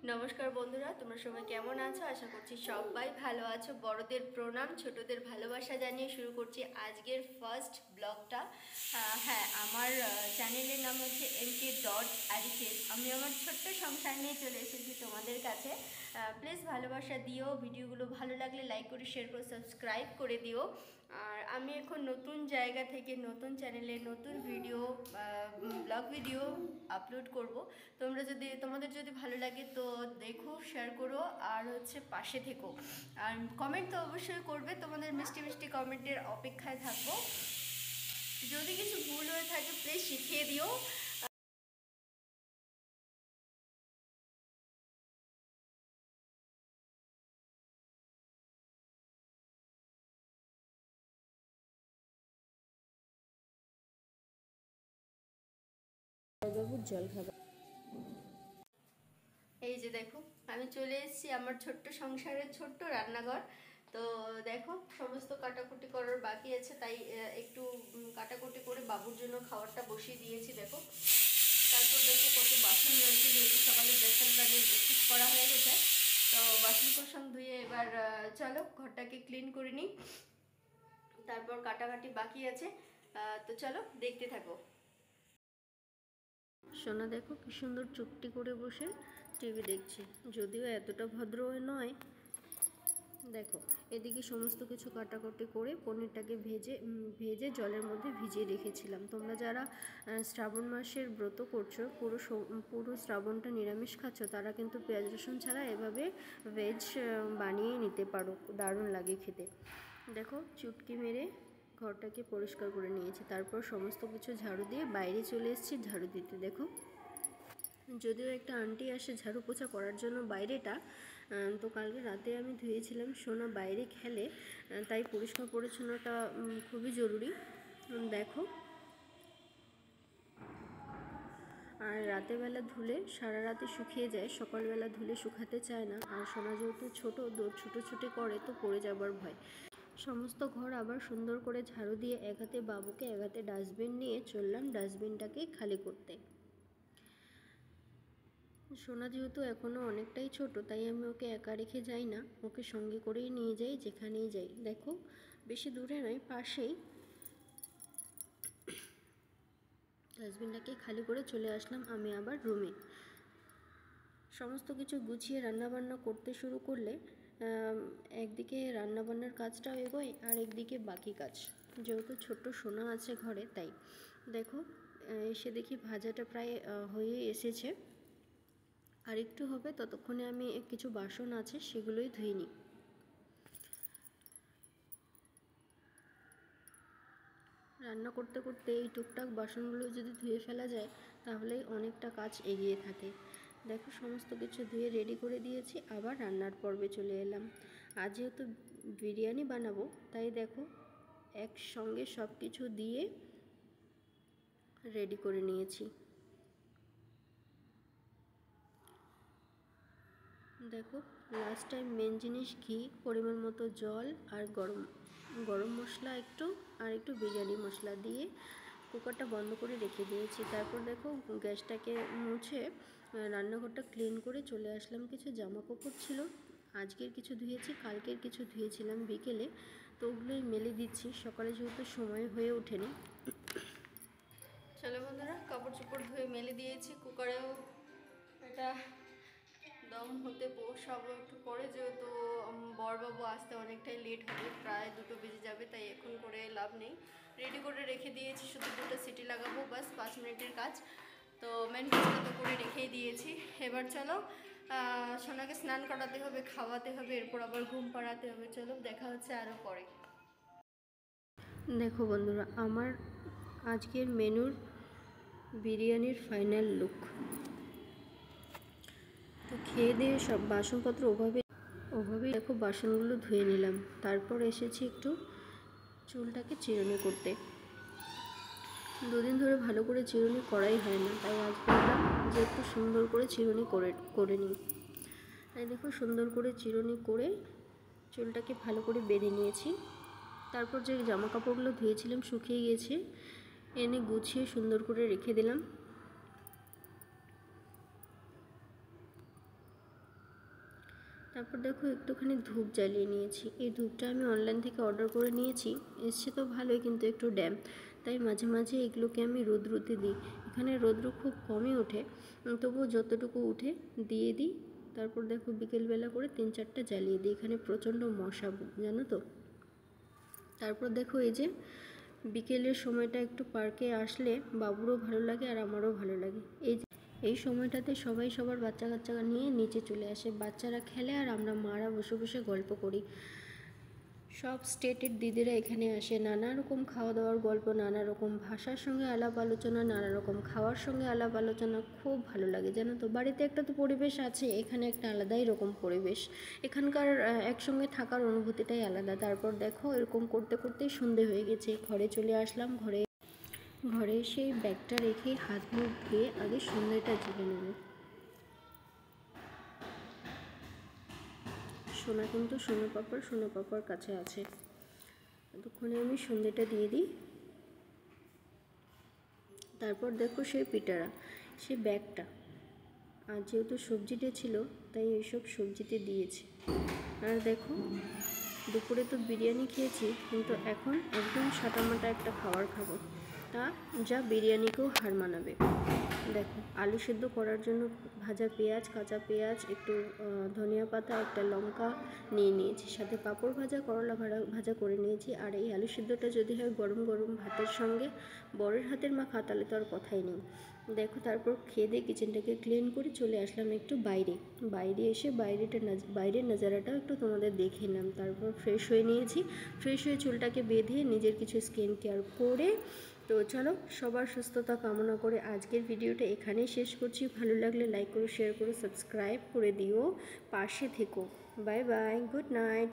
নমস্কার বন্ধুরা, তোমরা সবাই কেমন আছো? আশা করছি সবাই ভালো আছো। বড়দের প্রণাম, ছোটদের ভালোবাসা জানিয়ে শুরু করছি আজকের ফার্স্ট ব্লগটা। হ্যাঁ, আমার চ্যানেলের নাম হচ্ছে MK.Arifin। আমি আমার ছোট্ট সংসার নিয়ে চলে এসেছি তোমাদের কাছে। প্লিজ ভালোবাসা দিও, ভিডিওগুলো ভালো লাগলে লাইক করে শেয়ার করে সাবস্ক্রাইব করে দিও। আর আমি এখন নতুন জায়গা থেকে নতুন চ্যানেলে নতুন ভিডিও, ব্লগ ভিডিও আপলোড করব। তোমাদের যদি ভালো লাগে তো দেখো, শেয়ার করো, আর হচ্ছে পাশে থেকো। আর কমেন্ট তো অবশ্যই করবে, তোমাদের মিষ্টি মিষ্টি কমেন্টের অপেক্ষায় থাকবো। যদি কিছু ভুল হয়ে থাকে প্লিজ শিখিয়ে দিও। বাবুর জল খাবার। এই যে দেখো, আমি চলে এসেছি আমার ছোট্ট সংসারের ছোট্ট রান্নাঘর। তো দেখো, সমস্ত কাটাকুটি করার বাকি আছে, তাই একটু কাটাকুটি করে বাবুর জন্য খাবারটা বসিয়ে দিয়েছি। দেখো, তারপর দেখো কত বাসন রয়েছে, যেহেতু সকালে বেসন রান্না ঠিক করা হয়ে গেছে। তো বাসন কোসন ধুয়ে এবার চলো ঘরটাকে ক্লিন করে নিই। তারপর কাটাকাটি বাকি আছে, তো চলো দেখতে থাকো। সোনা দেখো কি সুন্দর চুপটি করে বসে টিভি দেখছে, যদিও এতটা ভদ্র নয়। দেখো, এদিকে সমস্ত কিছু কাটাকুটি করে পনিরটাকে ভেজে জলের মধ্যে ভিজিয়ে রেখেছিলাম। তোমরা যারা শ্রাবণ মাসের ব্রত করছো, পুরো শ্রাবণটা নিরামিষ খাচ্ছ, তারা কিন্তু পেঁয়াজ রসুন ছাড়া এভাবে ভেজ বানিয়ে নিতে পারো, দারুণ লাগে খেতে। দেখো, চুটকি মেরে ঘরটাকে পরিষ্কার করে নিয়েছি, তারপর সমস্ত কিছু ঝাড়ু দিয়ে বাইরে চলে এসেছি ঝাড়ু দিতে। দেখো, যদিও একটা আন্টি আসে ঝাড়ু পোছা করার জন্য বাইরেটা, তো কালকে রাতে আমি ধুয়েছিলাম। সোনা বাইরে খেলে, তাই পরিষ্কার পরিচ্ছন্নতা খুবই জরুরি। দেখো, আর রাতেরবেলা ধুলে সারা রাতে শুকিয়ে যায়, সকালবেলা ধুলে শুকাতে চায় না। আর সোনা যেহেতু ছোটো, দৌড় ছুটোছুটি করে, তো পড়ে যাবার ভয়। সমস্ত ঘর আবার সুন্দর করে ঝাড়ু দিয়ে এক হাতে বাবুকে, এক হাতে ডাস্টবিন নিয়ে চললাম ডাস্টবিনটাকে খালি করতে। সোনা যেহেতু এখনও অনেকটাই ছোট, তাই আমি ওকে একা রেখে যাই না, ওকে সঙ্গে করেই নিয়ে যাই যেখানেই যাই। দেখো, বেশি দূরে নয়, পাশেই। ডাস্টবিনটাকে খালি করে চলে আসলাম আমি আবার রুমে। সমস্ত কিছু গুছিয়ে রান্নাবান্না করতে শুরু করলে একদিকে রান্নাবান্নার কাজটাও এগোয়, আর একদিকে বাকি কাজ। যেহেতু ছোট্ট সোনা আছে ঘরে, তাই দেখো, এসে দেখি ভাজাটা প্রায় হয়ে এসেছে, আর একটু হবে, ততক্ষণে আমি কিছু বাসন আছে সেগুলোই ধুয়ে নিই। রান্না করতে করতে এই টুকটাক বাসনগুলো যদি ধুয়ে ফেলা যায়, তাহলেই অনেকটা কাজ এগিয়ে থাকে। দেখো, সমস্ত কিছু ধুয়ে রেডি করে দিয়েছি, আবার রান্নার পর্বে চলে এলাম। আজ যেহেতু বিরিয়ানি বানাবো, তাই দেখো একসঙ্গে সব কিছু দিয়ে রেডি করে নিয়েছি। দেখো, লাস্ট টাইম মেন জিনিস ঘি, পরিমাণ মতো জল, আর গরম মশলা একটু, আর একটু বিরিয়ানি মশলা দিয়ে কুকারটা বন্ধ করে রেখে দিয়েছি। তারপর দেখো, গ্যাসটাকে মুছে রান্নাঘরটা ক্লিন করে চলে আসলাম। কিছু জামা কাপড় ছিল, আজকের কিছু ধুয়েছি, কালকের কিছু ধুয়েছিলাম বিকেলে, তো ওগুলোই মেলে দিচ্ছি, সকালে যেহেতু সময় হয়ে ওঠেনি। চলো বন্ধুরা, কাপড় চোপড় ধুয়ে মেলে দিয়েছি, কুকারেও এটা দম হতে বসাবো একটু পরে, যেহেতু বরবাবু আসতে অনেকটাই লেট হবে, প্রায় 2টো বেজে যাবে, তাই এখন করে লাভ নেই। রেডি করে রেখে দিয়েছি, শুধু 2টো সিটি লাগাবো, বাস 5 মিনিটের কাজ। তো মেন কাজটা তো করে রেখেই দিয়েছি। এবার চলো, সোনাকে স্নান করাতে হবে, খাওয়াতে হবে, এরপর আবার ঘুম পাড়াতে হবে। চলো, দেখা হচ্ছে আরও পরে। দেখো বন্ধুরা, আমার আজকের মেনুর বিরিয়ানির ফাইনাল লুক। তো খেয়ে দিয়ে সব বাসনপত্র ওভাবে দেখো বাসনগুলো ধুয়ে নিলাম। তারপর এসেছি একটু চুলটাকে চিরুনি করতে। দুদিন ধরে ভালো করে চিরুনি করাই হয় না, তাই আজ ভাবলাম যে একটু সুন্দর করে চিরুনি করে নিই। তাই দেখো, সুন্দর করে চিরুনি করে চুলটাকে ভালো করে বেঁধে নিয়েছি। তারপর যে জামা কাপড়গুলো ধুয়েছিলাম শুকিয়ে গিয়েছে, এনে গুছিয়ে সুন্দর করে রেখে দিলাম। তারপর দেখো একটুখানি ধূপ জ্বালিয়ে নিয়েছি। এই ধূপটা আমি অনলাইন থেকে অর্ডার করে নিয়েছি, এসছে তো ভালোই, কিন্তু একটু ড্যাম, তাই মাঝে মাঝে এগুলোকে আমি রোদ্রুতে দিই। এখানে রৌদ্র খুব কমই ওঠে, তবুও যতটুকু উঠে দিয়ে দিই। তারপর দেখো বিকেলবেলা করে 3-4টা জ্বালিয়ে দিই। এখানে প্রচণ্ড মশা, জানো তো। তারপর দেখো এই যে বিকেলের সময়টা একটু পার্কে আসলে বাবুরও ভালো লাগে আর আমারও ভালো লাগে। এই সময়টাতে সবাই সবার বাচ্চা কাচ্চা নিয়ে নিচে চলে আসে, বাচ্চারা খেলে আর আমরা মারা বসে বসে গল্প করি। সব স্টেটের দিদিরা এখানে আসে, নানা রকম খাওয়া দাওয়ার গল্প, নানা রকম ভাষার সঙ্গে আলাপ আলোচনা, নানা রকম খাওয়ার সঙ্গে আলাপ আলোচনা, খুব ভালো লাগে জানো তো। বাড়িতে একটা তো পরিবেশ আছে, এখানে একটা আলাদাই রকম পরিবেশ, এখানকার একসঙ্গে থাকার অনুভূতিটাই আলাদা। তারপর দেখো এরকম করতে করতেই সন্ধে হয়ে গেছে, ঘরে চলে আসলাম। ঘরে সেই ব্যাগটা রেখে হাত মুখ ধুয়ে আগে সন্ধ্যেটা জেলে নেব। সোনা কিন্তু সোনো পাপার কাছে আছে, ততক্ষণে আমি সন্ধ্যেটা দিয়ে দিই। তারপর দেখো সেই পিটারা, সেই ব্যাগটা, আর যেহেতু সবজিতে ছিল তাই এইসব সবজিতে দিয়েছি। আর দেখো দুপুরে তো বিরিয়ানি খেয়েছি, কিন্তু এখন একদম সাটামাটা একটা খাবার খাবো, তা যা বিরিয়ানিকেও হার মানাবে। দেখো আলু সেদ্ধ করার জন্য ভাজা পেঁয়াজ, কাঁচা পেঁয়াজ, একটু ধনিয়া পাতা, একটা লঙ্কা নিয়ে নিয়েছি, সাথে পাঁপড় ভাজা, করলা ভাজা করে নিয়েছি। আর এই আলু সেদ্ধটা যদি হয় গরম গরম ভাতের সঙ্গে, বরের হাতের মাখা, তাহলে তো আর কথাই নেই। দেখো তারপর খেয়ে দিয়ে কিচেনটাকে ক্লিন করে চলে আসলাম একটু বাইরে এসে বাইরের নাজারাটাও একটু তোমাদের দেখে নিলাম। তারপর ফ্রেশ হয়ে নিয়েছি, ফ্রেশ হয়ে চুলটাকে বেঁধে নিজের কিছু স্কিন কেয়ার করে, তো চলো সবার সুস্থতা কামনা করে আজকের ভিডিওটা এখানেই শেষ করছি। ভালো লাগলে লাইক করো, শেয়ার করো, সাবস্ক্রাইব করে দিও, পাশে থেকো। Bye bye, good night.